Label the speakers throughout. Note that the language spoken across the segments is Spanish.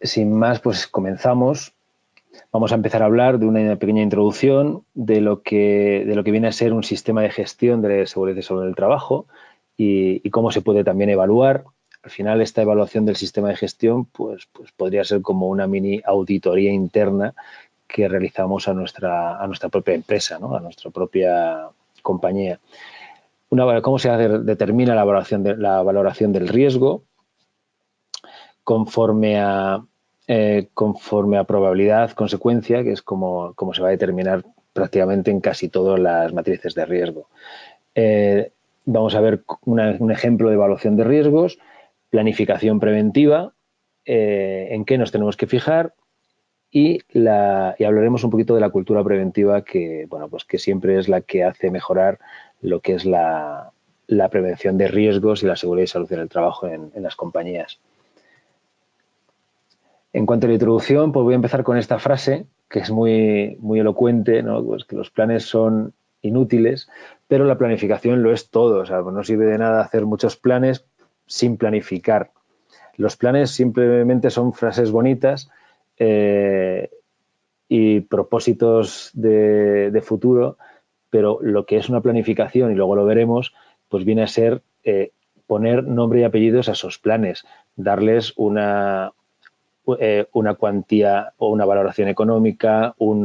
Speaker 1: sin más, pues comenzamos. Vamos a empezar a hablar de una pequeña introducción de lo que viene a ser un sistema de gestión de seguridad y salud del trabajo y cómo se puede también evaluar. Al final, esta evaluación del sistema de gestión pues podría ser como una mini auditoría interna que realizamos a nuestra propia empresa, ¿no? A nuestra propia compañía. ¿Cómo se determina la valoración del riesgo? Conforme a probabilidad consecuencia, que es como se va a determinar prácticamente en casi todas las matrices de riesgo. Vamos a ver un ejemplo de evaluación de riesgos, planificación preventiva, en qué nos tenemos que fijar y hablaremos un poquito de la cultura preventiva que, bueno, pues que siempre es la que hace mejorar lo que es la prevención de riesgos y la seguridad y salud en el trabajo en las compañías. En cuanto a la introducción, pues voy a empezar con esta frase, que es muy, muy elocuente, ¿no? Pues que los planes son inútiles, pero la planificación lo es todo. O sea, pues no sirve de nada hacer muchos planes sin planificar. Los planes simplemente son frases bonitas y propósitos de futuro, pero lo que es una planificación, y luego lo veremos, pues viene a ser poner nombre y apellidos a esos planes, darles una cuantía o una valoración económica, un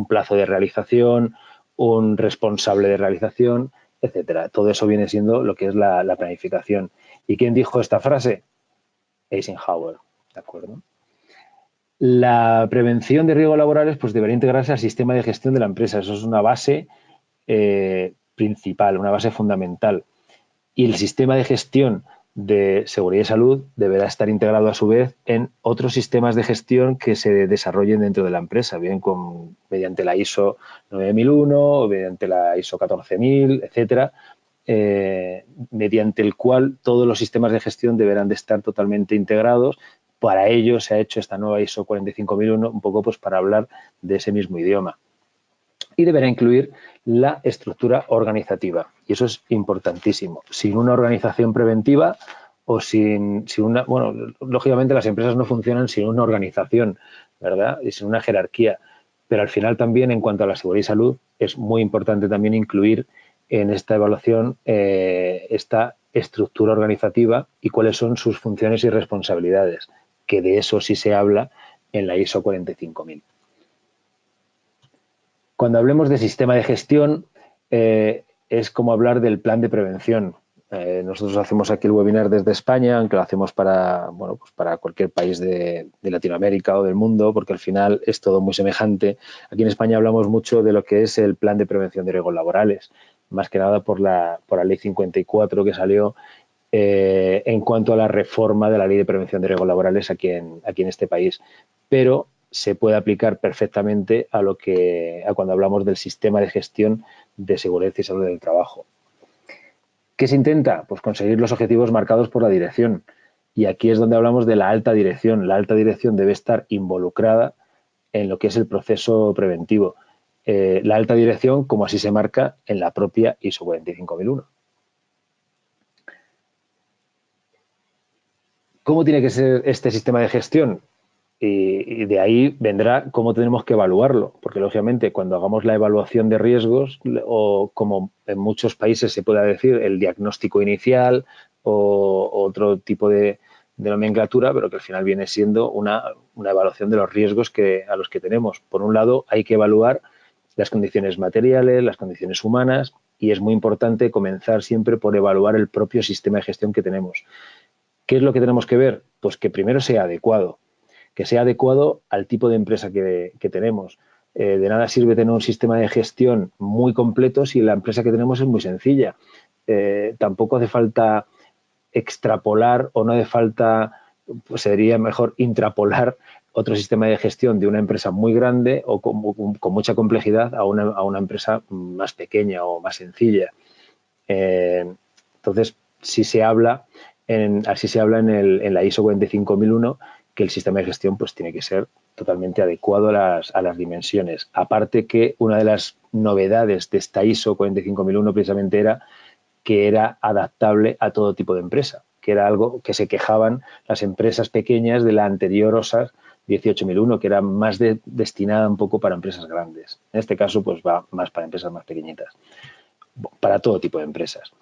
Speaker 1: plazo de realización, un responsable de realización, etcétera. Todo eso viene siendo lo que es la planificación. ¿Y quién dijo esta frase? Eisenhower, ¿de acuerdo? La prevención de riesgos laborales pues debería integrarse al sistema de gestión de la empresa. Eso es una base principal, una base fundamental. Y el sistema de gestión de seguridad y salud deberá estar integrado a su vez en otros sistemas de gestión que se desarrollen dentro de la empresa, bien mediante la ISO 9001 o mediante la ISO 14000, etcétera, mediante el cual todos los sistemas de gestión deberán de estar totalmente integrados. Para ello se ha hecho esta nueva ISO 45001 un poco pues para hablar de ese mismo idioma. Y deberá incluir la estructura organizativa. Y eso es importantísimo. Sin una organización preventiva o sin una... Bueno, lógicamente las empresas no funcionan sin una organización, ¿verdad? Y sin una jerarquía. Pero al final también, en cuanto a la seguridad y salud, es muy importante también incluir en esta evaluación esta estructura organizativa y cuáles son sus funciones y responsabilidades, que de eso sí se habla en la ISO 45000. Cuando hablemos de sistema de gestión, es como hablar del plan de prevención. Nosotros hacemos aquí el webinar desde España, aunque lo hacemos para, bueno, pues para cualquier país de Latinoamérica o del mundo, porque al final es todo muy semejante. Aquí en España hablamos mucho de lo que es el plan de prevención de riesgos laborales, más que nada por la ley 54 que salió en cuanto a la reforma de la ley de prevención de riesgos laborales aquí en este país. Pero se puede aplicar perfectamente a cuando hablamos del sistema de gestión de seguridad y salud del trabajo. ¿Qué se intenta? Pues conseguir los objetivos marcados por la dirección. Y aquí es donde hablamos de la alta dirección. La alta dirección debe estar involucrada en lo que es el proceso preventivo. La alta dirección, como así se marca en la propia ISO 45001. ¿Cómo tiene que ser este sistema de gestión? Y de ahí vendrá cómo tenemos que evaluarlo, porque lógicamente cuando hagamos la evaluación de riesgos, o como en muchos países se puede decir, el diagnóstico inicial o otro tipo de nomenclatura, pero que al final viene siendo una evaluación de los riesgos a los que tenemos. Por un lado, hay que evaluar las condiciones materiales, las condiciones humanas, y es muy importante comenzar siempre por evaluar el propio sistema de gestión que tenemos. ¿Qué es lo que tenemos que ver? Pues que primero sea adecuado, que sea adecuado al tipo de empresa que tenemos. De nada sirve tener un sistema de gestión muy completo si la empresa que tenemos es muy sencilla. Tampoco hace falta extrapolar o no hace falta, pues sería mejor intrapolar otro sistema de gestión de una empresa muy grande o con mucha complejidad a una empresa más pequeña o más sencilla. Entonces, así se habla en la ISO 45001 que el sistema de gestión pues tiene que ser totalmente adecuado a las dimensiones. Aparte que una de las novedades de esta ISO 45001 precisamente era que era adaptable a todo tipo de empresa. que era algo que se quejaban las empresas pequeñas de la anterior OSA 18001, que era más destinada un poco para empresas grandes. En este caso, pues va más para empresas más pequeñitas, para todo tipo de empresas.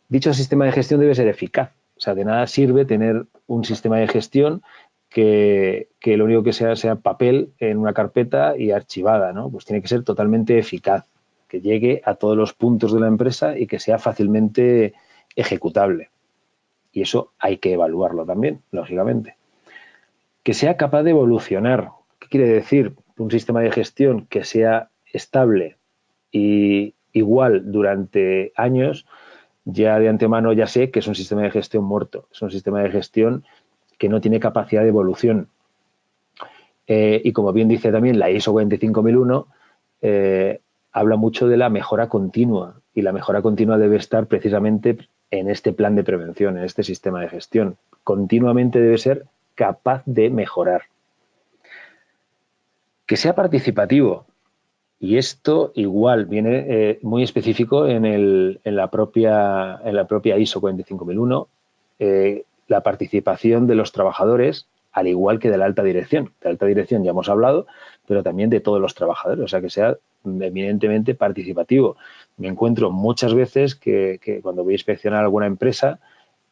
Speaker 1: Dicho sistema de gestión debe ser eficaz. O sea, de nada sirve tener un sistema de gestión que lo único que sea papel en una carpeta y archivada, ¿no? Pues tiene que ser totalmente eficaz, que llegue a todos los puntos de la empresa y que sea fácilmente ejecutable. Y eso hay que evaluarlo también, lógicamente. Que sea capaz de evolucionar. ¿Qué quiere decir? Un sistema de gestión que sea estable y igual durante años, ya de antemano ya sé que es un sistema de gestión muerto. Es un sistema de gestión que no tiene capacidad de evolución. Y como bien dice también la ISO 25001, habla mucho de la mejora continua, y la mejora continua debe estar precisamente en este plan de prevención, en este sistema de gestión. Continuamente debe ser capaz de mejorar. Que sea participativo. Y esto igual viene muy específico en la propia ISO 45001, la participación de los trabajadores, al igual que de la alta dirección. De la alta dirección ya hemos hablado, pero también de todos los trabajadores, o sea, que sea eminentemente participativo. Me encuentro muchas veces que cuando voy a inspeccionar alguna empresa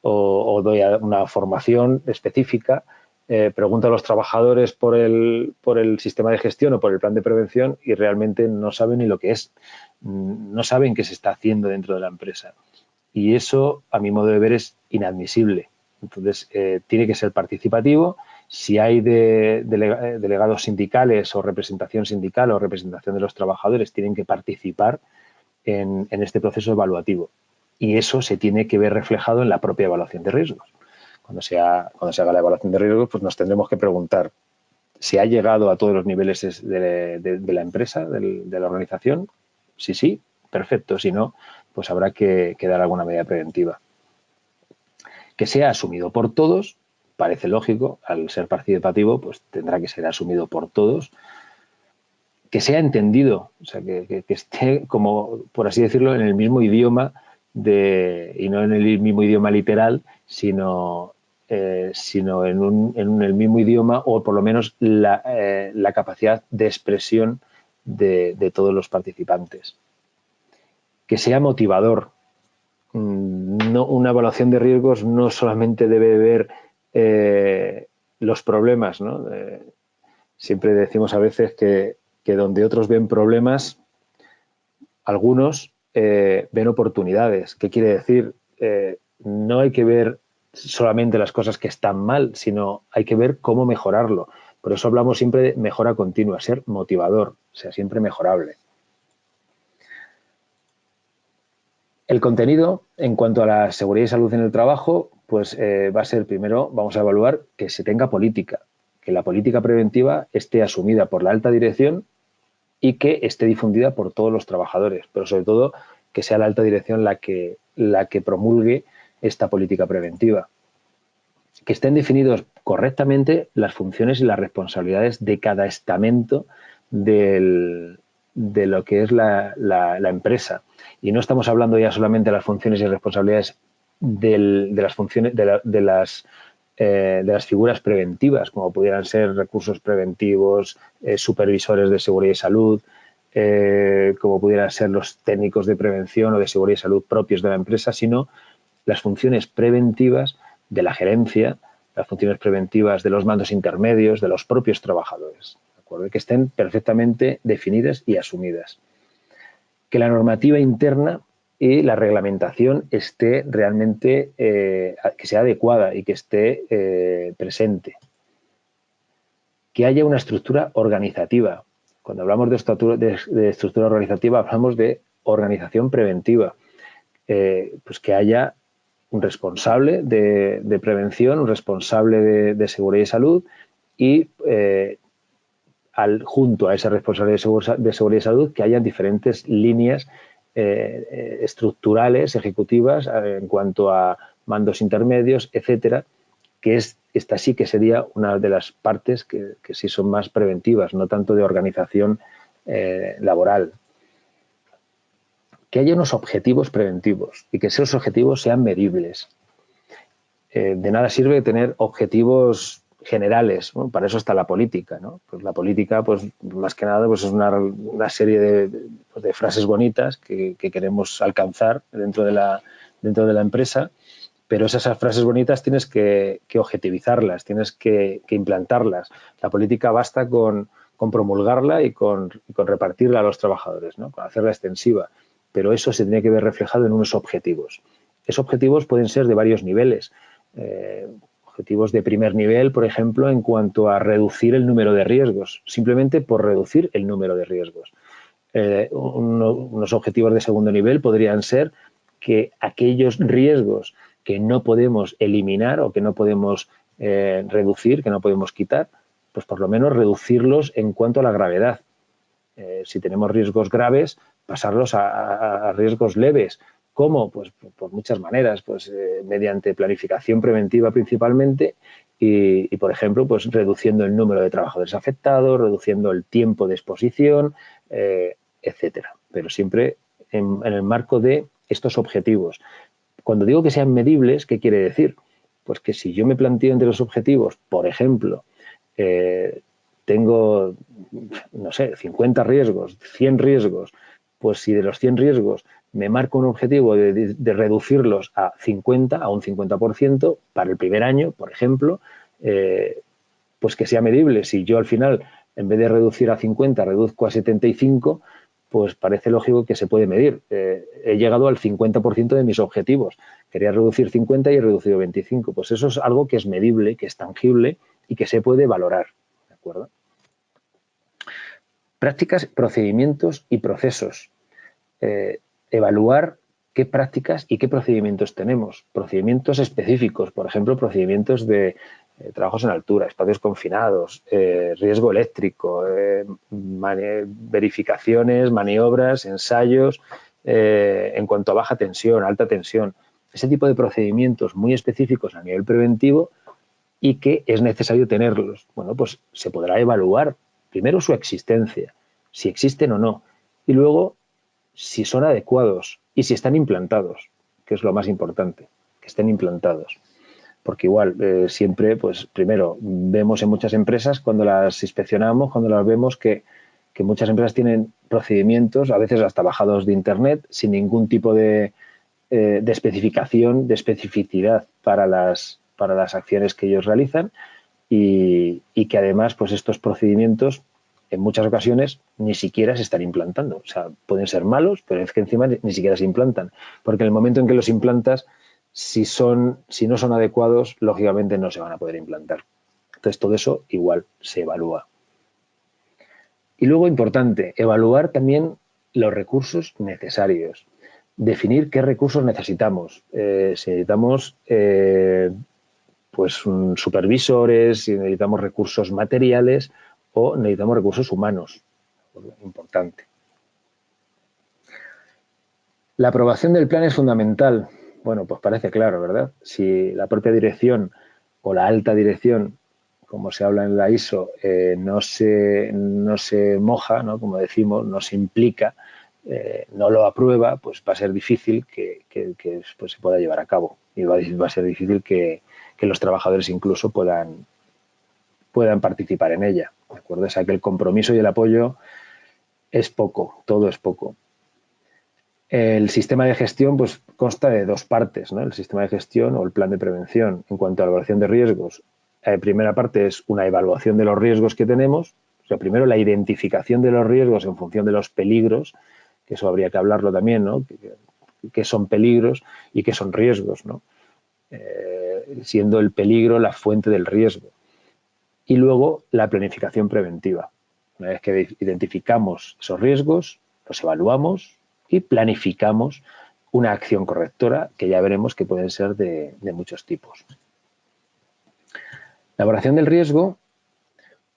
Speaker 1: o doy una formación específica, pregunto a los trabajadores por el sistema de gestión o por el plan de prevención y realmente no saben ni lo que es, no saben qué se está haciendo dentro de la empresa. Y eso, a mi modo de ver, es inadmisible. Entonces, tiene que ser participativo. Si hay delegados sindicales o representación sindical o representación de los trabajadores, tienen que participar en este proceso evaluativo. Y eso se tiene que ver reflejado en la propia evaluación de riesgos. Cuando se haga la evaluación de riesgos, pues nos tendremos que preguntar si ha llegado a todos los niveles de la empresa, de la organización. Si sí, perfecto. Si no, pues habrá que dar alguna medida preventiva. Que sea asumido por todos, parece lógico, al ser participativo, pues tendrá que ser asumido por todos. Que sea entendido, o sea, que esté, como por así decirlo, en el mismo idioma y no en el mismo idioma literal, sino en el mismo idioma, o por lo menos la capacidad de expresión de todos los participantes. Que sea motivador. No, una evaluación de riesgos no solamente debe ver los problemas, ¿no? Siempre decimos a veces que donde otros ven problemas, algunos ven oportunidades. ¿Qué quiere decir? No hay que ver solamente las cosas que están mal, sino hay que ver cómo mejorarlo. Por eso hablamos siempre de mejora continua, ser motivador, sea siempre mejorable. El contenido, en cuanto a la seguridad y salud en el trabajo, pues va a ser, primero, vamos a evaluar que se tenga política, que la política preventiva esté asumida por la alta dirección y que esté difundida por todos los trabajadores, pero sobre todo que sea la alta dirección la que promulgue esta política preventiva. Que estén definidos correctamente las funciones y las responsabilidades de cada estamento de lo que es la empresa. Y no estamos hablando ya solamente de las funciones y responsabilidades de las funciones de las figuras preventivas, como pudieran ser recursos preventivos, supervisores de seguridad y salud, como pudieran ser los técnicos de prevención o de seguridad y salud propios de la empresa, sino las funciones preventivas de la gerencia, las funciones preventivas de los mandos intermedios, de los propios trabajadores, ¿de acuerdo? Que estén perfectamente definidas y asumidas. Que la normativa interna y la reglamentación esté realmente, que sea adecuada y que esté presente. Que haya una estructura organizativa. Cuando hablamos de estructura organizativa, hablamos de organización preventiva. Pues que haya un responsable de prevención, un responsable de seguridad y salud y junto a ese responsable de seguridad y salud que haya diferentes líneas estructurales, ejecutivas, en cuanto a mandos intermedios, etcétera, que esta sí que sería una de las partes que sí son más preventivas, no tanto de organización laboral. Que haya unos objetivos preventivos y que esos objetivos sean medibles. de nada sirve tener objetivos generales, ¿no? Para eso está la política, ¿no? Pues la política, pues más que nada, pues es una serie de frases bonitas que queremos alcanzar dentro de la empresa, pero esas frases bonitas tienes que objetivizarlas, tienes que implantarlas. La política basta con promulgarla y con repartirla a los trabajadores, ¿no? Con hacerla extensiva, pero eso se tiene que ver reflejado en unos objetivos. Esos objetivos pueden ser de varios niveles. Objetivos de primer nivel, por ejemplo, en cuanto a reducir el número de riesgos, simplemente por reducir el número de riesgos. Unos objetivos de segundo nivel podrían ser que aquellos riesgos que no podemos eliminar o que no podemos reducir, que no podemos quitar, pues por lo menos reducirlos en cuanto a la gravedad. Si tenemos riesgos graves, pasarlos a riesgos leves. ¿Cómo? Pues por muchas maneras, pues mediante planificación preventiva principalmente y, por ejemplo, pues reduciendo el número de trabajadores afectados, reduciendo el tiempo de exposición, etcétera. Pero siempre en el marco de estos objetivos. Cuando digo que sean medibles, ¿qué quiere decir? Pues que si yo me planteo entre los objetivos, por ejemplo, tengo, no sé, 50 riesgos, 100 riesgos, pues si de los 100 riesgos me marco un objetivo de reducirlos a 50, a un 50% para el primer año, por ejemplo, pues que sea medible. Si yo al final, en vez de reducir a 50, reduzco a 75, pues parece lógico que se puede medir. He llegado al 50% de mis objetivos. Quería reducir 50 y he reducido 25. Pues eso es algo que es medible, que es tangible y que se puede valorar. ¿De acuerdo? Prácticas, procedimientos y procesos. Evaluar qué prácticas y qué procedimientos tenemos. Procedimientos específicos, por ejemplo, procedimientos de trabajos en altura, espacios confinados, riesgo eléctrico, verificaciones, maniobras, ensayos, en cuanto a baja tensión, alta tensión. Ese tipo de procedimientos muy específicos a nivel preventivo y que es necesario tenerlos. Bueno, pues se podrá evaluar primero su existencia, si existen o no, y luego si son adecuados y si están implantados, que es lo más importante, que estén implantados. Porque igual, siempre, pues primero, vemos en muchas empresas, cuando las inspeccionamos, cuando las vemos, que muchas empresas tienen procedimientos, a veces hasta bajados de Internet, sin ningún tipo de especificación, de especificidad para las acciones que ellos realizan y que además, pues estos procedimientos en muchas ocasiones ni siquiera se están implantando. O sea, pueden ser malos, pero es que encima ni siquiera se implantan. Porque en el momento en que los implantas, si no son adecuados, lógicamente no se van a poder implantar. Entonces, todo eso igual se evalúa. Y luego, importante, evaluar también los recursos necesarios. Definir qué recursos necesitamos. Si necesitamos pues supervisores, si necesitamos recursos materiales o necesitamos recursos humanos. Importante. La aprobación del plan es fundamental. Bueno, pues parece claro, ¿verdad? Si la propia dirección o la alta dirección, como se habla en la ISO, no se moja, ¿no? Como decimos, no se implica, no lo aprueba, pues va a ser difícil que pues, se pueda llevar a cabo. Y va a ser difícil que los trabajadores incluso puedan participar en ella. ¿De acuerdo? O sea que el compromiso y el apoyo es poco, todo es poco. El sistema de gestión pues consta de dos partes, ¿no? El sistema de gestión o el plan de prevención. En cuanto a la evaluación de riesgos, la primera parte es una evaluación de los riesgos que tenemos. O sea, primero la identificación de los riesgos en función de los peligros, que eso habría que hablarlo también, ¿no? ¿Qué son peligros y qué son riesgos, ¿no? Siendo el peligro la fuente del riesgo. Y luego la planificación preventiva. Una vez que identificamos esos riesgos, los evaluamos y planificamos una acción correctora que ya veremos que pueden ser de muchos tipos. La evaluación del riesgo,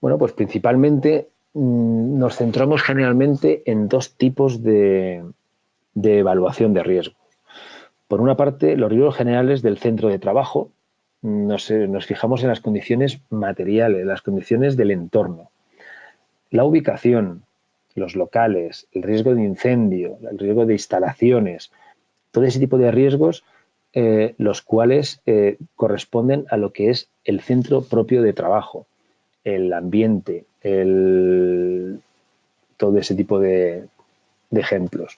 Speaker 1: bueno, pues principalmente nos centramos generalmente en dos tipos de evaluación de riesgo. Por una parte, los riesgos generales del centro de trabajo. Nos fijamos en las condiciones materiales, las condiciones del entorno. La ubicación, los locales, el riesgo de incendio, el riesgo de instalaciones, todo ese tipo de riesgos los cuales corresponden a lo que es el centro propio de trabajo, el ambiente, todo ese tipo de ejemplos.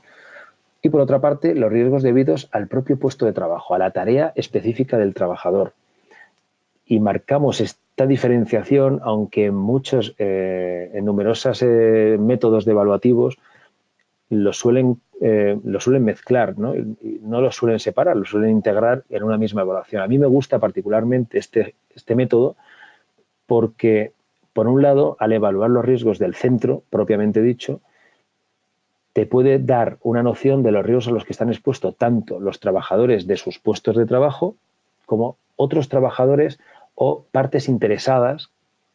Speaker 1: Y por otra parte, los riesgos debidos al propio puesto de trabajo, a la tarea específica del trabajador. Y marcamos esta diferenciación, aunque en numerosos métodos de evaluativos lo suelen mezclar, ¿no? Y no lo suelen separar, lo suelen integrar en una misma evaluación. A mí me gusta particularmente este método porque, por un lado, al evaluar los riesgos del centro, propiamente dicho, te puede dar una noción de los riesgos a los que están expuestos tanto los trabajadores de sus puestos de trabajo como otros trabajadores o partes interesadas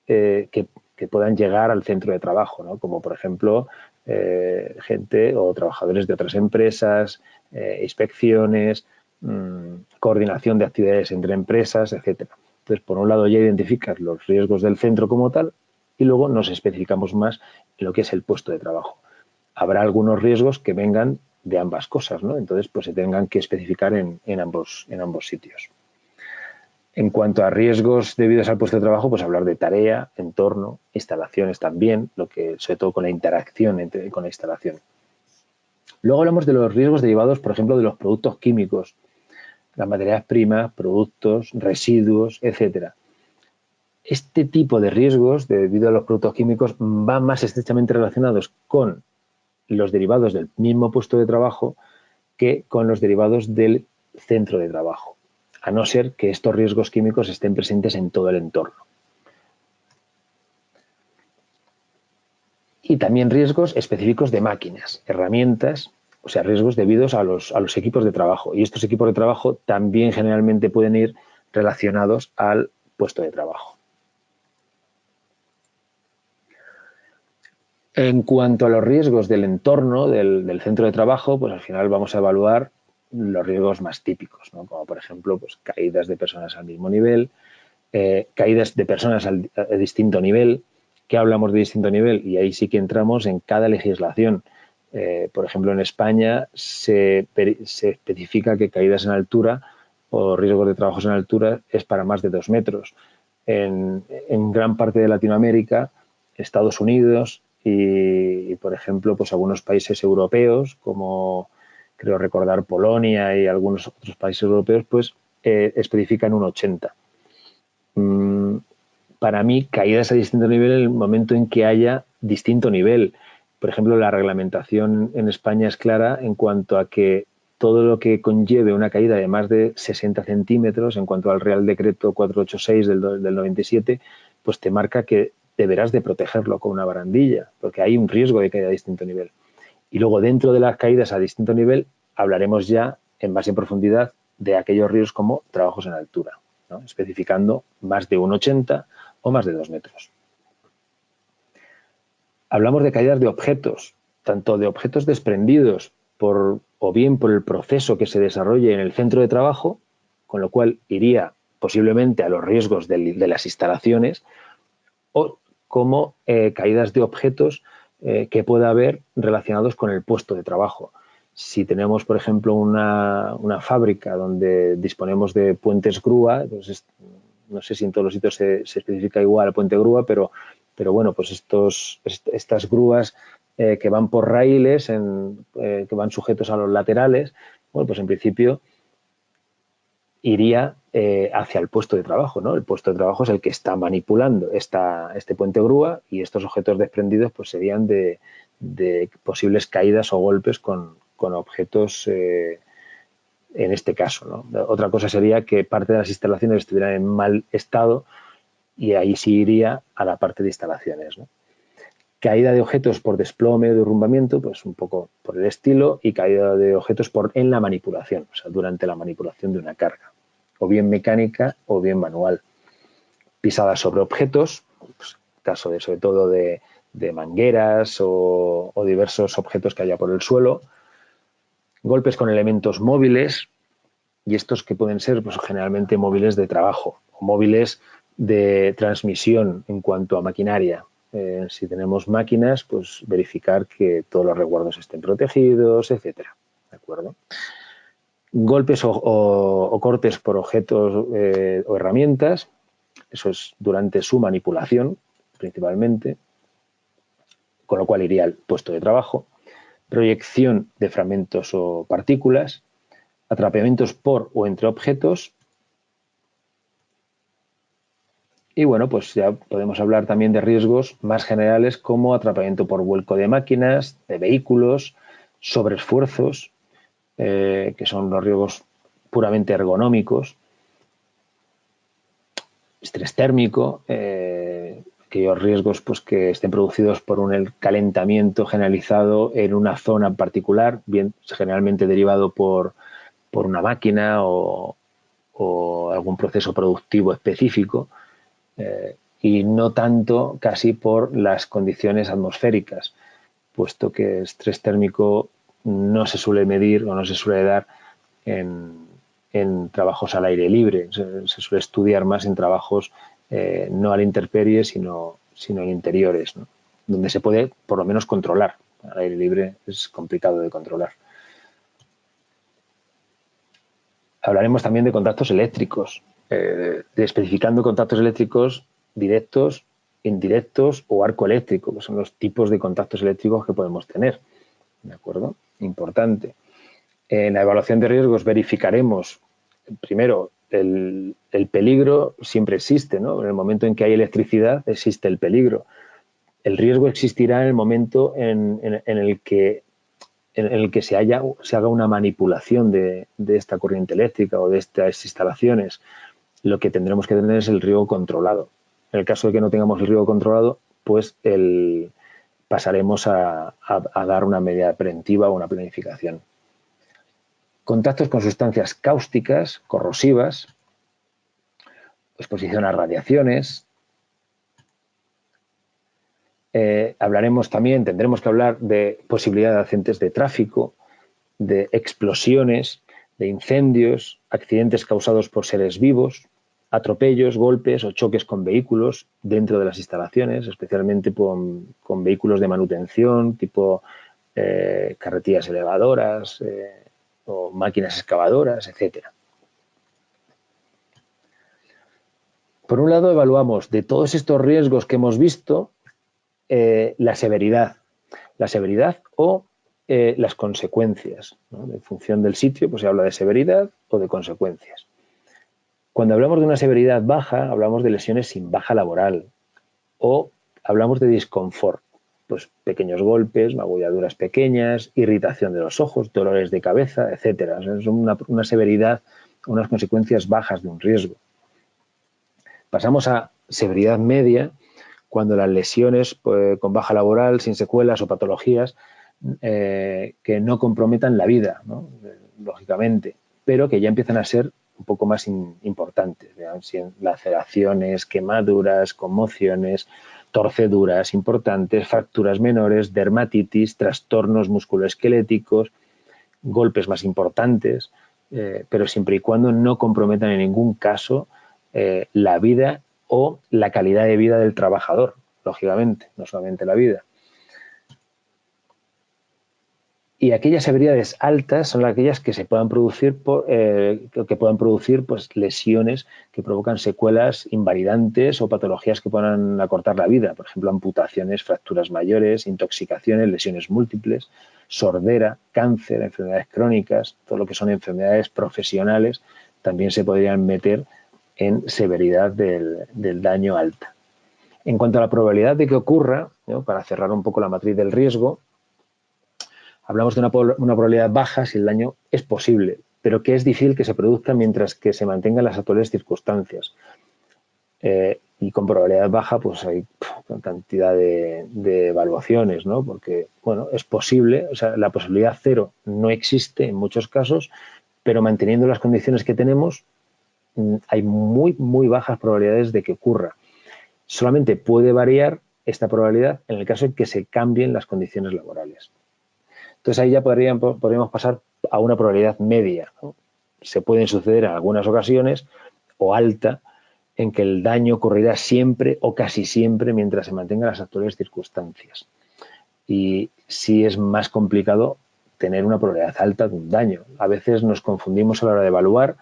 Speaker 1: que puedan llegar al centro de trabajo, ¿no? Como por ejemplo gente o trabajadores de otras empresas, inspecciones, coordinación de actividades entre empresas, etcétera. Entonces, por un lado ya identificas los riesgos del centro como tal y luego nos especificamos más en lo que es el puesto de trabajo. Habrá algunos riesgos que vengan de ambas cosas, ¿no? Entonces, pues se tengan que especificar en ambos sitios. En cuanto a riesgos debidos al puesto de trabajo, pues hablar de tarea, entorno, instalaciones también, sobre todo con la interacción con la instalación. Luego hablamos de los riesgos derivados, por ejemplo, de los productos químicos, las materias primas, productos, residuos, etcétera. Este tipo de riesgos debido a los productos químicos van más estrechamente relacionados con los derivados del mismo puesto de trabajo que con los derivados del centro de trabajo, a no ser que estos riesgos químicos estén presentes en todo el entorno. Y también riesgos específicos de máquinas, herramientas, o sea, riesgos debidos a los equipos de trabajo. Y estos equipos de trabajo también generalmente pueden ir relacionados al puesto de trabajo. En cuanto a los riesgos del entorno, del centro de trabajo, pues al final vamos a evaluar los riesgos más típicos, ¿no? Como por ejemplo, pues caídas de personas al mismo nivel, caídas de personas a distinto nivel. ¿Qué hablamos de distinto nivel? Y ahí sí que entramos en cada legislación. Por ejemplo, en España se especifica que caídas en altura o riesgos de trabajos en altura es para más de 2 metros. En gran parte de Latinoamérica, Estados Unidos y, por ejemplo, pues algunos países europeos, como creo recordar Polonia y algunos otros países europeos, pues especifican un 80. Para mí, caídas a distinto nivel en el momento en que haya distinto nivel. Por ejemplo, la reglamentación en España es clara en cuanto a que todo lo que conlleve una caída de más de 60 centímetros, en cuanto al Real Decreto 486 del 97, pues te marca que deberás de protegerlo con una barandilla, porque hay un riesgo de caída a distinto nivel. Y luego, dentro de las caídas a distinto nivel, hablaremos ya en profundidad de aquellos riesgos como trabajos en altura, ¿no? Especificando más de 1,80 o más de 2 metros. Hablamos de caídas de objetos, tanto de objetos desprendidos o bien por el proceso que se desarrolle en el centro de trabajo, con lo cual iría posiblemente a los riesgos de las instalaciones, o como caídas de objetos que pueda haber relacionados con el puesto de trabajo. Si tenemos, por ejemplo, una fábrica donde disponemos de puentes grúa, pues no sé si en todos los sitios se especifica igual el puente grúa, pero bueno, pues estas grúas que van por raíles, que van sujetos a los laterales, bueno, pues en principio iría hacia el puesto de trabajo, ¿no? El puesto de trabajo es el que está manipulando este puente grúa y estos objetos desprendidos pues serían de posibles caídas o golpes con objetos en este caso, ¿no? Otra cosa sería que parte de las instalaciones estuvieran en mal estado y ahí sí iría a la parte de instalaciones, ¿no? Caída de objetos por desplome o derrumbamiento, pues un poco por el estilo, y caída de objetos en la manipulación, o sea, durante la manipulación de una carga, o bien mecánica o bien manual. Pisadas sobre objetos, pues, caso de sobre todo de mangueras o diversos objetos que haya por el suelo. Golpes con elementos móviles, y estos que pueden ser pues, generalmente móviles de trabajo o móviles de transmisión en cuanto a maquinaria. Si tenemos máquinas, pues verificar que todos los resguardos estén protegidos, etcétera. ¿De acuerdo? Golpes o cortes por objetos o herramientas, eso es durante su manipulación principalmente, con lo cual iría al puesto de trabajo. Proyección de fragmentos o partículas, atrapamientos por o entre objetos. Y bueno, pues ya podemos hablar también de riesgos más generales como atrapamiento por vuelco de máquinas, de vehículos, sobreesfuerzos, que son los riesgos puramente ergonómicos, estrés térmico, aquellos riesgos pues, que estén producidos por un calentamiento generalizado en una zona en particular, bien generalmente derivado por una máquina o algún proceso productivo específico, y no tanto casi por las condiciones atmosféricas, puesto que estrés térmico no se suele medir o no se suele dar en trabajos al aire libre. Se suele estudiar más en trabajos no a la intemperie, sino en interiores, ¿no? Donde se puede por lo menos controlar. Al aire libre es complicado de controlar. Hablaremos también de contactos eléctricos, especificando contactos eléctricos directos, indirectos o arco eléctrico, que son los tipos de contactos eléctricos que podemos tener. ¿De acuerdo? Importante. En la evaluación de riesgos verificaremos, primero, el peligro siempre existe, ¿no? En el momento en que hay electricidad existe el peligro. El riesgo existirá en el momento en el que se haga una manipulación de esta corriente eléctrica o de estas instalaciones. Lo que tendremos que tener es el riesgo controlado. En el caso de que no tengamos el riesgo controlado, pues pasaremos a dar una medida preventiva o una planificación. Contactos con sustancias cáusticas, corrosivas, exposición a radiaciones. Hablaremos también, tendremos que hablar de posibilidad de accidentes de tráfico, de explosiones, de incendios, accidentes causados por seres vivos, atropellos, golpes o choques con vehículos dentro de las instalaciones, especialmente con vehículos de manutención, tipo carretillas elevadoras o máquinas excavadoras, etcétera. Por un lado, evaluamos de todos estos riesgos que hemos visto la severidad o las consecuencias, ¿no? En función del sitio, pues se habla de severidad o de consecuencias. Cuando hablamos de una severidad baja, hablamos de lesiones sin baja laboral o hablamos de disconfort, pues pequeños golpes, magulladuras pequeñas, irritación de los ojos, dolores de cabeza, etcétera. O sea, son una severidad, unas consecuencias bajas de un riesgo. Pasamos a severidad media, cuando las lesiones pues, con baja laboral, sin secuelas o patologías que no comprometan la vida, ¿no? Lógicamente, pero que ya empiezan a ser un poco más importantes. Laceraciones, quemaduras, conmociones, torceduras importantes, fracturas menores, dermatitis, trastornos musculoesqueléticos, golpes más importantes, pero siempre y cuando no comprometan en ningún caso la vida o la calidad de vida del trabajador, lógicamente, no solamente la vida. Y aquellas severidades altas son aquellas que se puedan producir pues, lesiones que provocan secuelas invalidantes o patologías que puedan acortar la vida, por ejemplo, amputaciones, fracturas mayores, intoxicaciones, lesiones múltiples, sordera, cáncer, enfermedades crónicas, todo lo que son enfermedades profesionales también se podrían meter en severidad del daño alta. En cuanto a la probabilidad de que ocurra, ¿no? Para cerrar un poco la matriz del riesgo, hablamos de una probabilidad baja si el daño es posible, pero que es difícil que se produzca mientras que se mantengan las actuales circunstancias. Y con probabilidad baja, pues hay cantidad de evaluaciones, ¿no? Porque, bueno, es posible, o sea, la posibilidad cero no existe en muchos casos, pero manteniendo las condiciones que tenemos, hay muy, muy bajas probabilidades de que ocurra. Solamente puede variar esta probabilidad en el caso en que se cambien las condiciones laborales. Entonces ahí ya podríamos pasar a una probabilidad media, ¿no? Se pueden suceder en algunas ocasiones o alta en que el daño ocurrirá siempre o casi siempre mientras se mantengan las actuales circunstancias. Y sí es más complicado tener una probabilidad alta de un daño. A veces nos confundimos a la hora de evaluar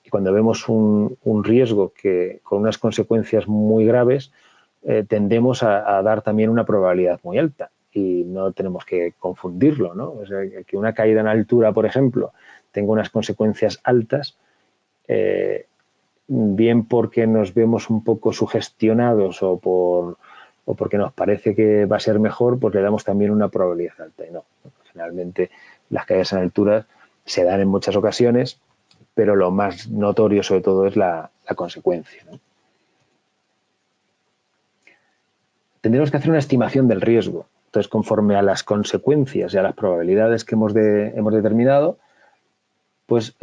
Speaker 1: y cuando vemos un riesgo que con unas consecuencias muy graves, tendemos a dar también una probabilidad muy alta y no tenemos que confundirlo, ¿no? O sea, que una caída en altura, por ejemplo, tenga unas consecuencias altas, bien porque nos vemos un poco sugestionados o porque nos parece que va a ser mejor, pues le damos también una probabilidad alta. Y no, generalmente las caídas en alturas se dan en muchas ocasiones, pero lo más notorio sobre todo es la consecuencia, ¿no? Tendremos que hacer una estimación del riesgo. Entonces, conforme a las consecuencias y a las probabilidades que hemos determinado, pues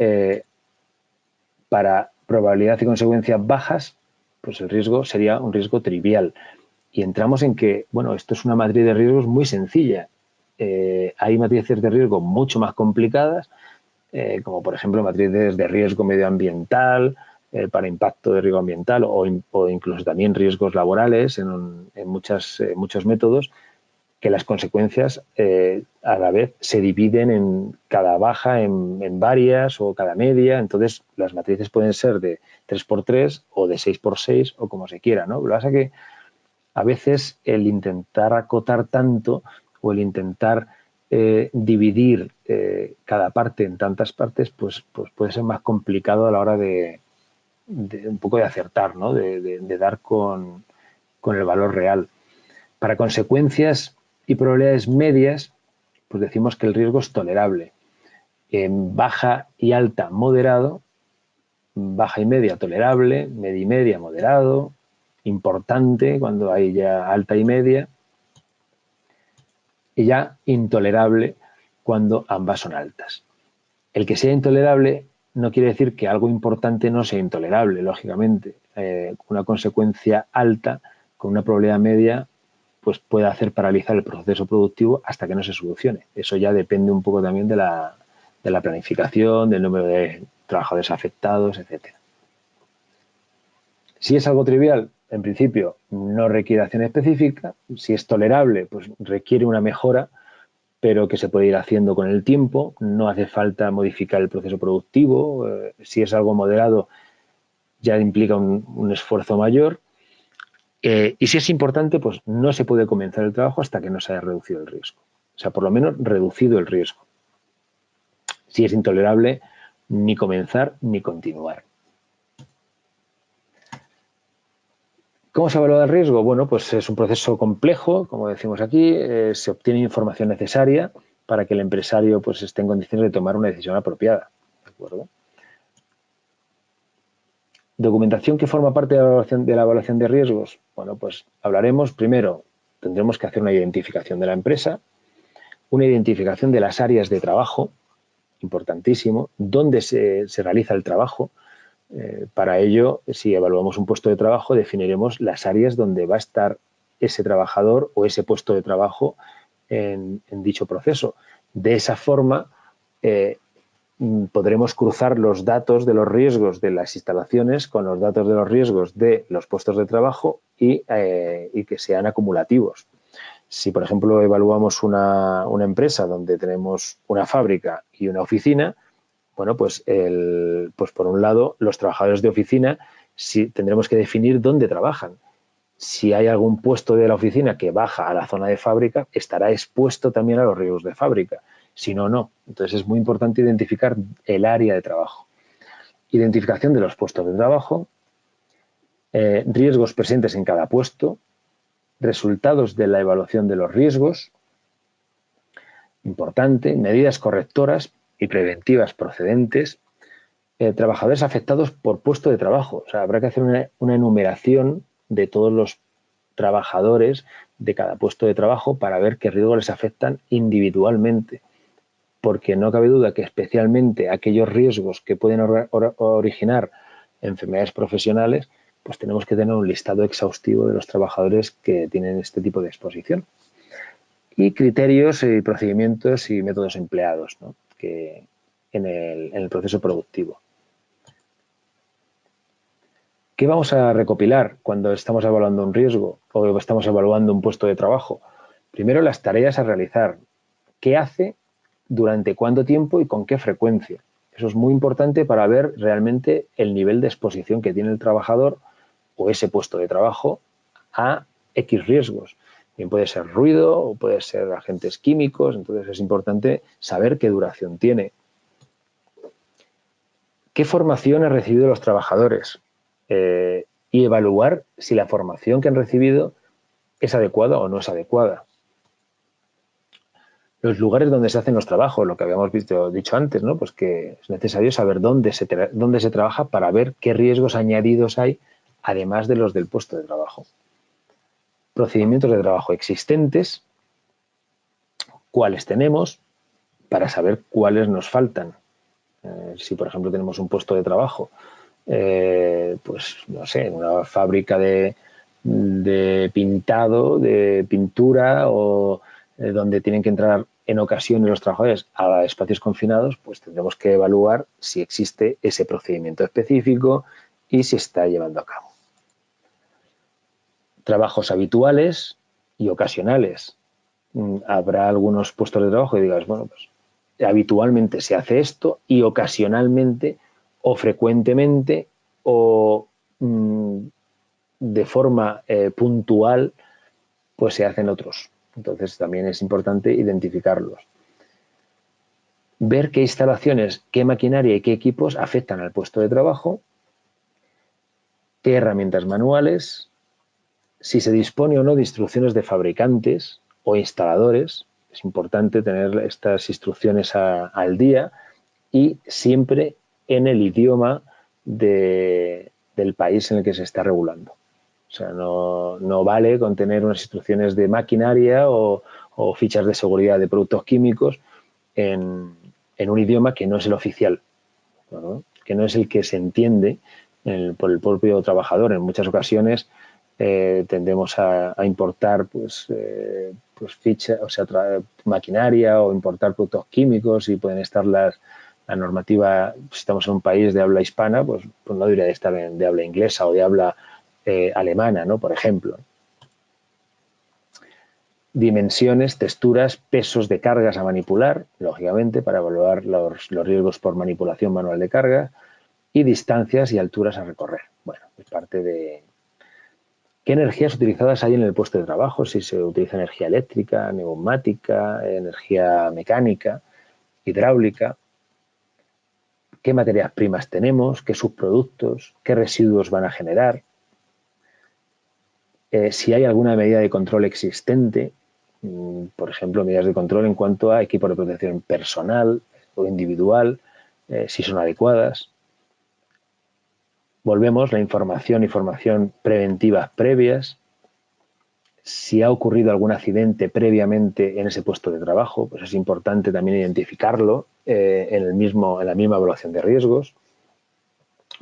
Speaker 1: para probabilidad y consecuencias bajas, pues el riesgo sería un riesgo trivial. Y entramos en que, bueno, esto es una matriz de riesgos muy sencilla. Hay matrices de riesgo mucho más complicadas, como por ejemplo matrices de riesgo medioambiental, para impacto de riesgo ambiental o incluso también riesgos laborales en muchos métodos, que las consecuencias a la vez se dividen en cada baja en varias o cada media. Entonces las matrices pueden ser de 3x3 o de 6x6 o como se quiera, ¿no? Lo que pasa es que a veces el intentar acotar tanto o el intentar dividir cada parte en tantas partes, pues puede ser más complicado a la hora de un poco de acertar, ¿no? De dar con el valor real. Para consecuencias y probabilidades medias, pues decimos que el riesgo es tolerable. En baja y alta, moderado; baja y media, tolerable; media y media, moderado; importante, cuando hay ya alta y media; y ya intolerable, cuando ambas son altas. El que sea intolerable no quiere decir que algo importante no sea intolerable, lógicamente. Una consecuencia alta con una probabilidad media pues puede hacer paralizar el proceso productivo hasta que no se solucione. Eso ya depende un poco también de la planificación, del número de trabajadores afectados, etcétera. Si es algo trivial, en principio no requiere acción específica. Si es tolerable, pues requiere una mejora, pero que se puede ir haciendo con el tiempo. No hace falta modificar el proceso productivo. Si es algo moderado, ya implica un esfuerzo mayor. Y si es importante, pues no se puede comenzar el trabajo hasta que no se haya reducido el riesgo. O sea, por lo menos reducido el riesgo. Si es intolerable, ni comenzar ni continuar. ¿Cómo se evalúa el riesgo? Bueno, pues es un proceso complejo, como decimos aquí. Se obtiene información necesaria para que el empresario pues esté en condiciones de tomar una decisión apropiada. ¿De acuerdo? ¿Documentación que forma parte de la evaluación de riesgos? Bueno, pues hablaremos primero, tendremos que hacer una identificación de la empresa, una identificación de las áreas de trabajo, importantísimo, dónde se realiza el trabajo. Para ello, si evaluamos un puesto de trabajo, definiremos las áreas donde va a estar ese trabajador o ese puesto de trabajo en dicho proceso. De esa forma, podremos cruzar los datos de los riesgos de las instalaciones con los datos de los riesgos de los puestos de trabajo y que sean acumulativos. Si, por ejemplo, evaluamos una empresa donde tenemos una fábrica y una oficina, bueno, pues por un lado, los trabajadores de oficina tendremos que definir dónde trabajan. Si hay algún puesto de la oficina que baja a la zona de fábrica, estará expuesto también a los riesgos de fábrica. Si no, no. Entonces es muy importante identificar el área de trabajo. Identificación de los puestos de trabajo, riesgos presentes en cada puesto, resultados de la evaluación de los riesgos, importante, medidas correctoras y preventivas procedentes, trabajadores afectados por puesto de trabajo. O sea, habrá que hacer una enumeración de todos los trabajadores de cada puesto de trabajo para ver qué riesgos les afectan individualmente. Porque no cabe duda que especialmente aquellos riesgos que pueden originar enfermedades profesionales, pues tenemos que tener un listado exhaustivo de los trabajadores que tienen este tipo de exposición. Y criterios y procedimientos y métodos empleados, ¿no? que en el proceso productivo. ¿Qué vamos a recopilar cuando estamos evaluando un riesgo o estamos evaluando un puesto de trabajo? Primero, las tareas a realizar. ¿Qué hace durante cuánto tiempo y con qué frecuencia. Eso es muy importante para ver realmente el nivel de exposición que tiene el trabajador o ese puesto de trabajo a X riesgos. Bien puede ser ruido o puede ser agentes químicos, entonces es importante saber qué duración tiene. ¿Qué formación han recibido los trabajadores? Y evaluar si la formación que han recibido es adecuada o no es adecuada. Los lugares donde se hacen los trabajos, lo que habíamos dicho antes, ¿no? Pues que es necesario saber dónde se trabaja para ver qué riesgos añadidos hay, además de los del puesto de trabajo. Procedimientos de trabajo existentes, cuáles tenemos, para saber cuáles nos faltan. Si, por ejemplo, tenemos un puesto de trabajo, pues, no sé, una fábrica de pintado, de pintura, o donde tienen que entrar en ocasiones los trabajadores a espacios confinados, pues tendremos que evaluar si existe ese procedimiento específico y si está llevando a cabo. Trabajos habituales y ocasionales. Habrá algunos puestos de trabajo y digas, bueno, pues habitualmente se hace esto y ocasionalmente o frecuentemente o de forma puntual pues se hacen otros. Entonces también es importante identificarlos. Ver qué instalaciones, qué maquinaria y qué equipos afectan al puesto de trabajo, qué herramientas manuales, si se dispone o no de instrucciones de fabricantes o instaladores. Es importante tener estas instrucciones al día y siempre en el idioma del país en el que se está regulando. O sea, no vale con tener unas instrucciones de maquinaria o fichas de seguridad de productos químicos en un idioma que no es el oficial, ¿no? Que no es el que se entiende por el propio trabajador. En muchas ocasiones tendemos a importar pues ficha, o sea, maquinaria o importar productos químicos y pueden estar la normativa, si estamos en un país de habla hispana, pues no debería de estar de habla inglesa o de habla alemana, ¿no? Por ejemplo. Dimensiones, texturas, pesos de cargas a manipular, lógicamente, para evaluar los riesgos por manipulación manual de carga, y distancias y alturas a recorrer. Bueno, es parte de qué energías utilizadas hay en el puesto de trabajo, si se utiliza energía eléctrica, neumática, energía mecánica, hidráulica, qué materias primas tenemos, qué subproductos, qué residuos van a generar, si hay alguna medida de control existente, por ejemplo, medidas de control en cuanto a equipos de protección personal o individual, si son adecuadas. Volvemos, la información y formación preventivas previas. Si ha ocurrido algún accidente previamente en ese puesto de trabajo, pues es importante también identificarlo en la misma evaluación de riesgos,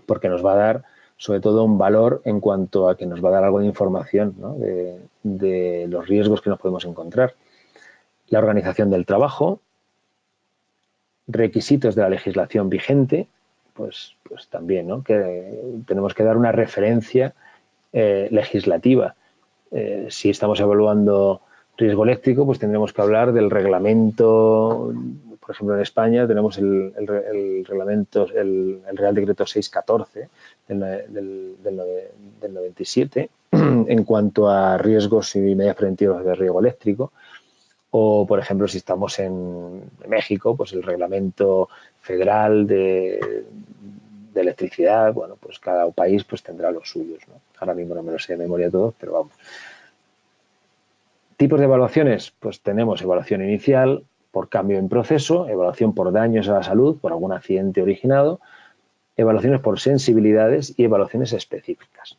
Speaker 1: porque nos va a dar sobre todo un valor en cuanto a que nos va a dar algo de información, ¿no? de los riesgos que nos podemos encontrar. La organización del trabajo, requisitos de la legislación vigente, pues también, ¿no? Que tenemos que dar una referencia legislativa. Si estamos evaluando riesgo eléctrico, pues tendremos que hablar del reglamento. Por ejemplo, en España tenemos el reglamento, el Real Decreto 614 del 97 en cuanto a riesgos y medidas preventivas de riesgo eléctrico. O, por ejemplo, si estamos en México, pues el reglamento federal de electricidad. Bueno, pues cada país pues tendrá los suyos, ¿no? Ahora mismo no me lo sé de memoria todos, pero vamos. Tipos de evaluaciones, pues tenemos evaluación inicial por cambio en proceso, evaluación por daños a la salud, por algún accidente originado, evaluaciones por sensibilidades y evaluaciones específicas.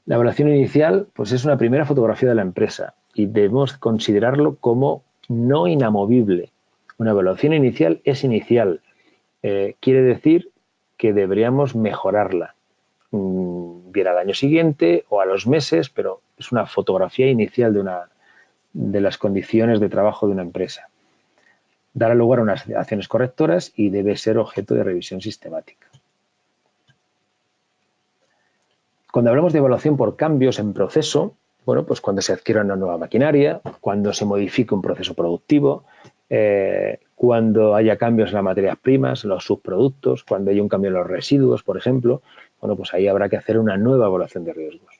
Speaker 1: La evaluación inicial, pues es una primera fotografía de la empresa y debemos considerarlo como no inamovible. Una evaluación inicial es inicial. Quiere decir que deberíamos mejorarla, bien al año siguiente o a los meses, pero es una fotografía inicial de las condiciones de trabajo de una empresa. Dará lugar a unas acciones correctoras y debe ser objeto de revisión sistemática. Cuando hablamos de evaluación por cambios en proceso, bueno, pues cuando se adquiere una nueva maquinaria, cuando se modifica un proceso productivo, cuando haya cambios en las materias primas, en los subproductos, cuando haya un cambio en los residuos, por ejemplo, bueno, pues ahí habrá que hacer una nueva evaluación de riesgos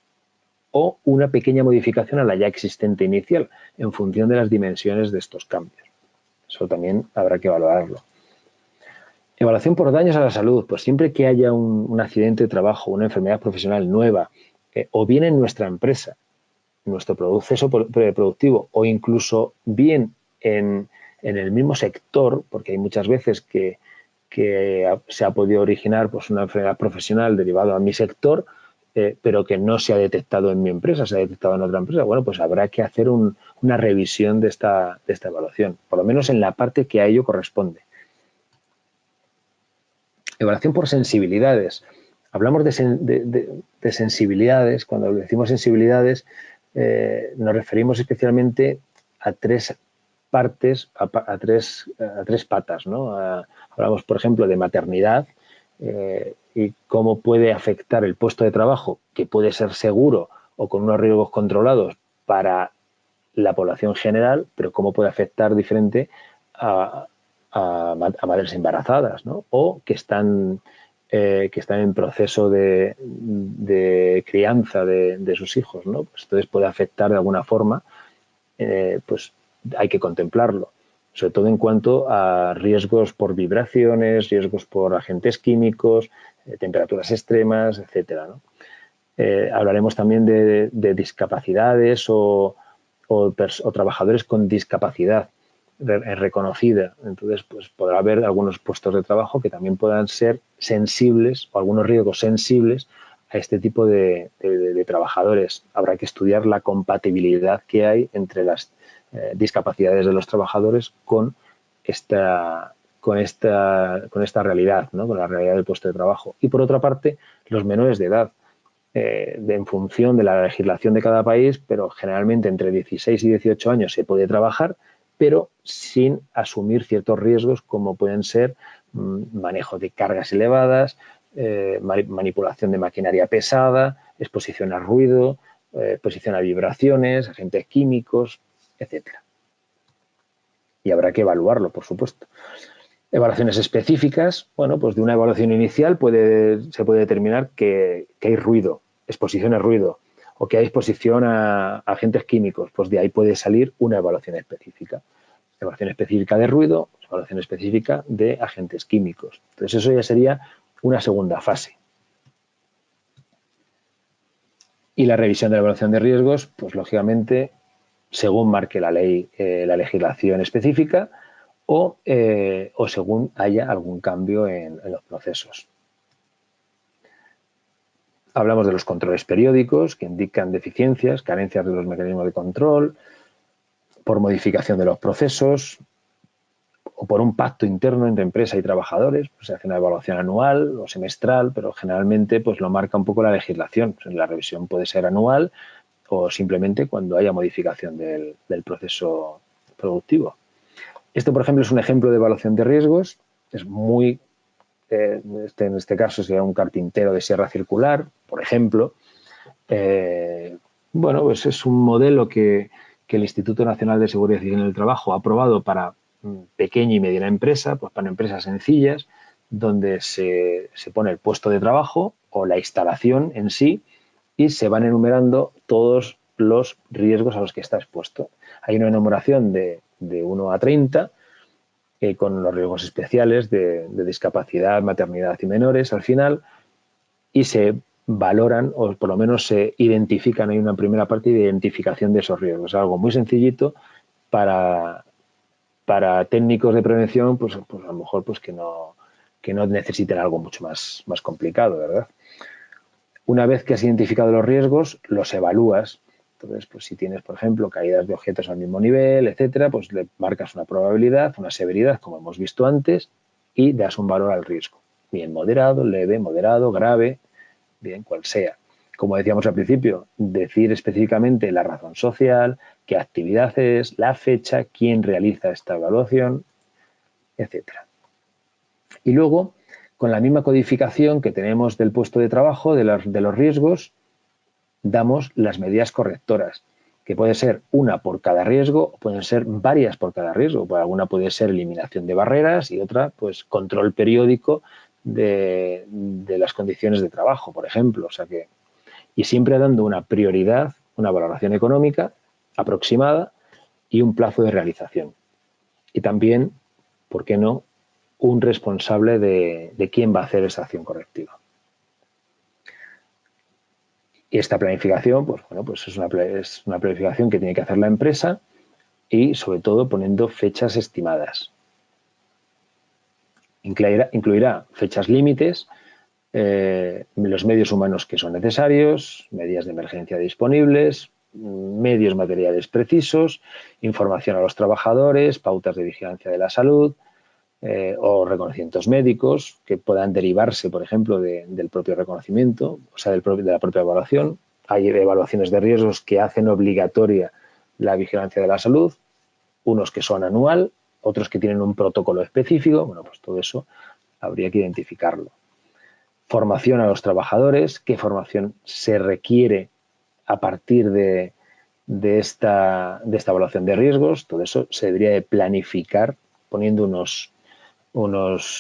Speaker 1: o una pequeña modificación a la ya existente inicial en función de las dimensiones de estos cambios. Eso también habrá que valorarlo. Evaluación por daños a la salud. Pues siempre que haya un accidente de trabajo, una enfermedad profesional nueva, o bien en nuestra empresa, en nuestro proceso productivo, o incluso bien en el mismo sector, porque hay muchas veces que se ha podido originar pues, una enfermedad profesional derivada a mi sector, pero que no se ha detectado en mi empresa, se ha detectado en otra empresa. Bueno, pues habrá que hacer una revisión de esta evaluación, por lo menos en la parte que a ello corresponde. Evaluación por sensibilidades. Hablamos de sensibilidades. Cuando decimos sensibilidades, nos referimos especialmente a tres partes, a tres patas, ¿no? Hablamos, por ejemplo, de maternidad y cómo puede afectar el puesto de trabajo, que puede ser seguro o con unos riesgos controlados para la población general, pero cómo puede afectar diferente a madres embarazadas, ¿no? O que están en proceso de crianza de sus hijos, ¿no? Pues entonces puede afectar de alguna forma, pues hay que contemplarlo, sobre todo en cuanto a riesgos por vibraciones, riesgos por agentes químicos, temperaturas extremas, etcétera, ¿no? Hablaremos también de discapacidades o trabajadores con discapacidad reconocida. Entonces, pues podrá haber algunos puestos de trabajo que también puedan ser sensibles o algunos riesgos sensibles a este tipo de trabajadores. Habrá que estudiar la compatibilidad que hay entre las discapacidades de los trabajadores con esta realidad, ¿no? Con la realidad del puesto de trabajo. Y por otra parte, los menores de edad. En función de la legislación de cada país, pero generalmente entre 16 y 18 años se puede trabajar, pero sin asumir ciertos riesgos como pueden ser manejo de cargas elevadas, manipulación de maquinaria pesada, exposición al ruido, exposición a vibraciones, agentes químicos, etcétera. Y habrá que evaluarlo, por supuesto. Evaluaciones específicas, bueno, pues de una evaluación inicial se puede determinar que hay ruido, exposición a ruido, o que hay exposición a agentes químicos, pues de ahí puede salir una evaluación específica. Evaluación específica de ruido, evaluación específica de agentes químicos. Entonces eso ya sería una segunda fase. Y la revisión de la evaluación de riesgos, pues lógicamente, según marque la ley, la legislación específica, o según haya algún cambio en los procesos. Hablamos de los controles periódicos que indican deficiencias, carencias de los mecanismos de control, por modificación de los procesos o por un pacto interno entre empresa y trabajadores. Pues se hace una evaluación anual o semestral, pero generalmente pues lo marca un poco la legislación. Pues la revisión puede ser anual o simplemente cuando haya modificación del proceso productivo. Esto, por ejemplo, es un ejemplo de evaluación de riesgos. Es muy, en este caso sería un carpintero de sierra circular, por ejemplo. Bueno, pues es un modelo que el Instituto Nacional de Seguridad Civil en el Trabajo ha aprobado para pequeña y mediana empresa, pues para empresas sencillas, donde se pone el puesto de trabajo o la instalación en sí y se van enumerando todos los riesgos a los que está expuesto. Hay una enumeración de 1 a 30 con los riesgos especiales de discapacidad, maternidad y menores al final, y se valoran o por lo menos se identifican. Hay una primera parte de identificación de esos riesgos, algo muy sencillito para técnicos de prevención, pues a lo mejor pues que no necesiten algo mucho más complicado, ¿verdad? Una vez que has identificado los riesgos, los evalúas. Entonces, pues si tienes, por ejemplo, caídas de objetos al mismo nivel, etcétera, pues le marcas una probabilidad, una severidad, como hemos visto antes, y das un valor al riesgo. Bien moderado, leve, moderado, grave, bien cual sea. Como decíamos al principio, decir específicamente la razón social, qué actividad es, la fecha, quién realiza esta evaluación, etcétera. Y luego, con la misma codificación que tenemos del puesto de trabajo, de los riesgos, damos las medidas correctoras. que puede ser una por cada riesgo o pueden ser varias por cada riesgo. Pues alguna puede ser eliminación de barreras y otra, pues, control periódico de las condiciones de trabajo, por ejemplo. O sea que, y siempre dando una prioridad, una valoración económica aproximada y un plazo de realización. Y también, ¿por qué no?, un responsable de quién va a hacer esa acción correctiva. Y esta planificación, pues bueno, pues es una planificación que tiene que hacer la empresa y, sobre todo, poniendo fechas estimadas. Incluirá fechas límites, los medios humanos que son necesarios, medidas de emergencia disponibles, medios materiales precisos, información a los trabajadores, pautas de vigilancia de la salud, o reconocimientos médicos que puedan derivarse, por ejemplo, del propio reconocimiento, o sea, de la propia evaluación. Hay evaluaciones de riesgos que hacen obligatoria la vigilancia de la salud, unos que son anual, otros que tienen un protocolo específico. Bueno, pues todo eso habría que identificarlo. Formación a los trabajadores, qué formación se requiere a partir de esta evaluación de riesgos. Todo eso se debería de planificar poniendo unos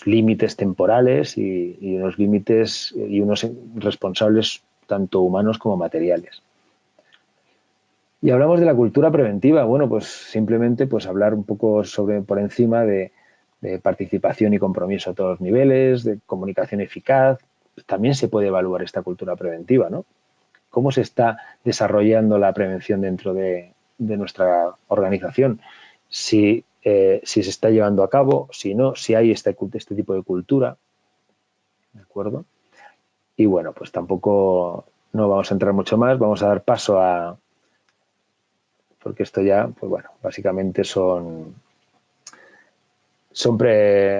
Speaker 1: límites temporales y unos límites y unos responsables tanto humanos como materiales. Y hablamos de la cultura preventiva. Bueno, pues simplemente, pues, hablar un poco por encima de participación y compromiso a todos los niveles, de comunicación eficaz. También se puede evaluar esta cultura preventiva, ¿no? ¿Cómo se está desarrollando la prevención dentro de nuestra organización? Si se está llevando a cabo, si no, si hay este tipo de cultura, ¿de acuerdo? Y bueno, pues tampoco no vamos a entrar mucho más, vamos a dar paso a, porque esto ya, pues bueno, básicamente son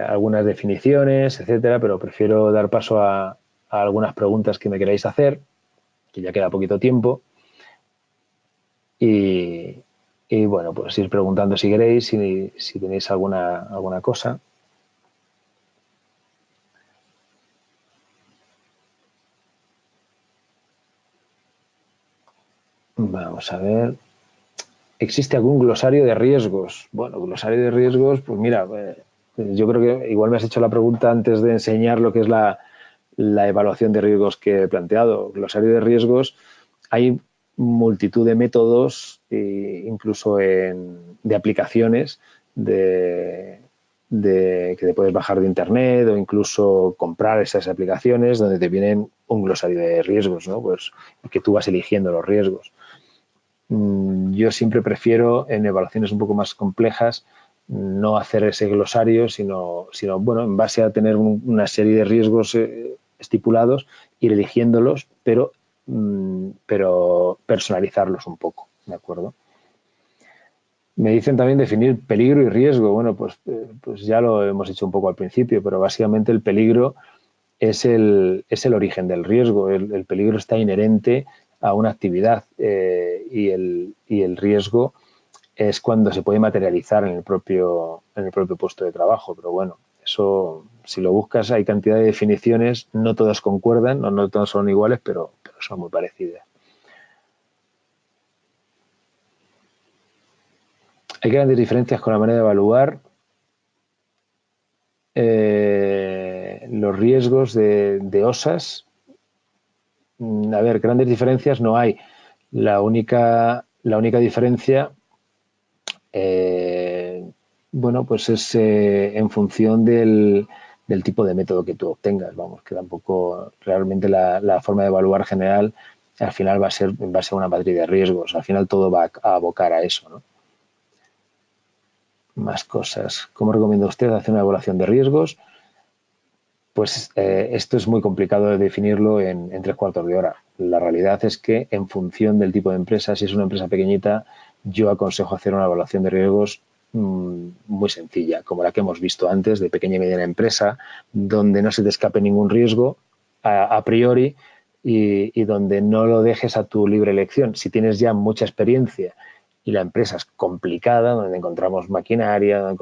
Speaker 1: algunas definiciones, etcétera, pero prefiero dar paso a algunas preguntas que me queráis hacer, que ya queda poquito tiempo, y bueno, pues ir preguntando si queréis, si tenéis alguna cosa. Vamos a ver. ¿Existe algún glosario de riesgos? Bueno, glosario de riesgos, pues mira, yo creo que igual me has hecho la pregunta antes de enseñar lo que es la evaluación de riesgos que he planteado. Glosario de riesgos, hay multitud de métodos, incluso de aplicaciones que te puedes bajar de internet o incluso comprar esas aplicaciones donde te vienen un glosario de riesgos, ¿no? Pues que tú vas eligiendo los riesgos. Yo siempre prefiero, en evaluaciones un poco más complejas, no hacer ese glosario, sino bueno, en base a tener una serie de riesgos estipulados, ir eligiéndolos, pero personalizarlos un poco, ¿de acuerdo? Me dicen también definir peligro y riesgo. Bueno, pues ya lo hemos hecho un poco al principio, pero básicamente el peligro es el origen del riesgo. El peligro está inherente a una actividad y el riesgo es cuando se puede materializar en el propio puesto de trabajo. Pero bueno, eso, si lo buscas, hay cantidad de definiciones, no todas concuerdan, no todas son iguales, pero son muy parecidas. Hay grandes diferencias con la manera de evaluar los riesgos de OSAS. A ver, grandes diferencias no hay. La única diferencia, bueno, pues es en función del tipo de método que tú obtengas. Vamos, que tampoco realmente la forma de evaluar general al final va a ser en base a una matriz de riesgos. Al final todo va a abocar a eso, ¿no? Más cosas. ¿Cómo recomienda usted hacer una evaluación de riesgos? Pues esto es muy complicado de definirlo en 3/4 de hora. La realidad es que, en función del tipo de empresa, si es una empresa pequeñita, yo aconsejo hacer una evaluación de riesgos muy sencilla, como la que hemos visto antes, de pequeña y mediana empresa, donde no se te escape ningún riesgo a priori y donde no lo dejes a tu libre elección. Si tienes ya mucha experiencia y la empresa es complicada, donde encontramos maquinaria, donde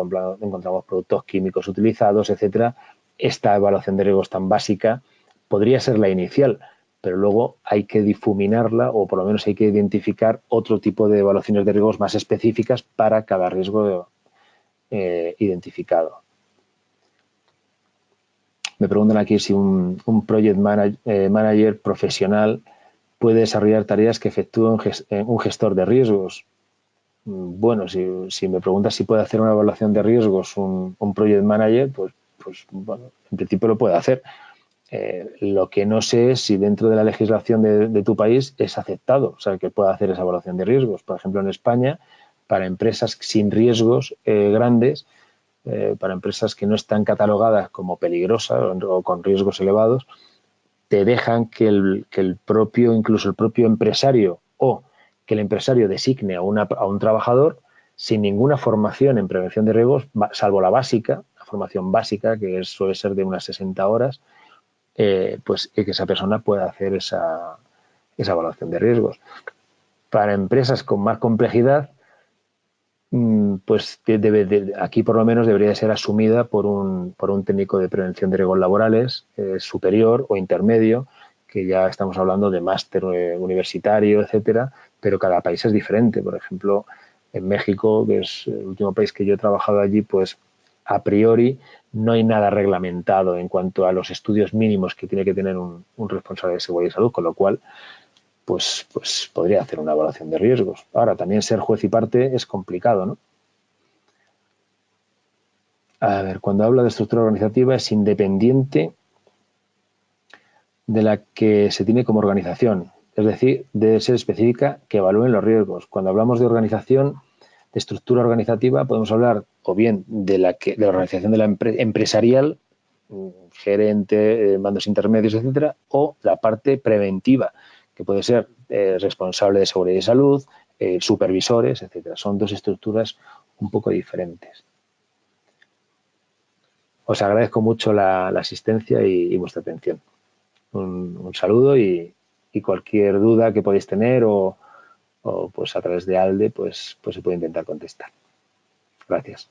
Speaker 1: encontramos productos químicos utilizados, etcétera, esta evaluación de riesgos tan básica podría ser la inicial, pero luego hay que difuminarla o por lo menos hay que identificar otro tipo de evaluaciones de riesgos más específicas para cada riesgo identificado. Me preguntan aquí si un project manager profesional puede desarrollar tareas que efectúa un gestor de riesgos. Bueno, si me preguntas si puede hacer una evaluación de riesgos un project manager, pues bueno, en principio lo puede hacer. Lo que no sé es si dentro de la legislación de tu país es aceptado, o sea, que pueda hacer esa evaluación de riesgos. Por ejemplo, en España, para empresas sin riesgos grandes, para empresas que no están catalogadas como peligrosas o con riesgos elevados, te dejan que el propio, incluso el propio empresario o que el empresario designe a un trabajador sin ninguna formación en prevención de riesgos, salvo la básica, la formación básica, que suele ser de unas 60 horas, pues que esa persona pueda hacer esa evaluación de riesgos. Para empresas con más complejidad, pues aquí por lo menos debería ser asumida por un técnico de prevención de riesgos laborales superior o intermedio, que ya estamos hablando de máster universitario, etcétera, pero cada país es diferente. Por ejemplo, en México, que es el último país que yo he trabajado allí, pues a priori no hay nada reglamentado en cuanto a los estudios mínimos que tiene que tener un responsable de seguridad y salud, con lo cual pues podría hacer una evaluación de riesgos. Ahora, también ser juez y parte es complicado, ¿no? A ver, cuando habla de estructura organizativa es independiente de la que se tiene como organización. Es decir, debe ser específica que evalúen los riesgos. Cuando hablamos de organización, de estructura organizativa, podemos hablar o bien de la organización de la empresarial, gerente, mandos intermedios, etcétera, o la parte preventiva, que puede ser responsable de seguridad y salud, supervisores, etcétera. Son dos estructuras un poco diferentes. Os agradezco mucho la asistencia y vuestra atención. Un saludo y cualquier duda que podéis tener o pues a través de ALDE pues se puede intentar contestar. Gracias.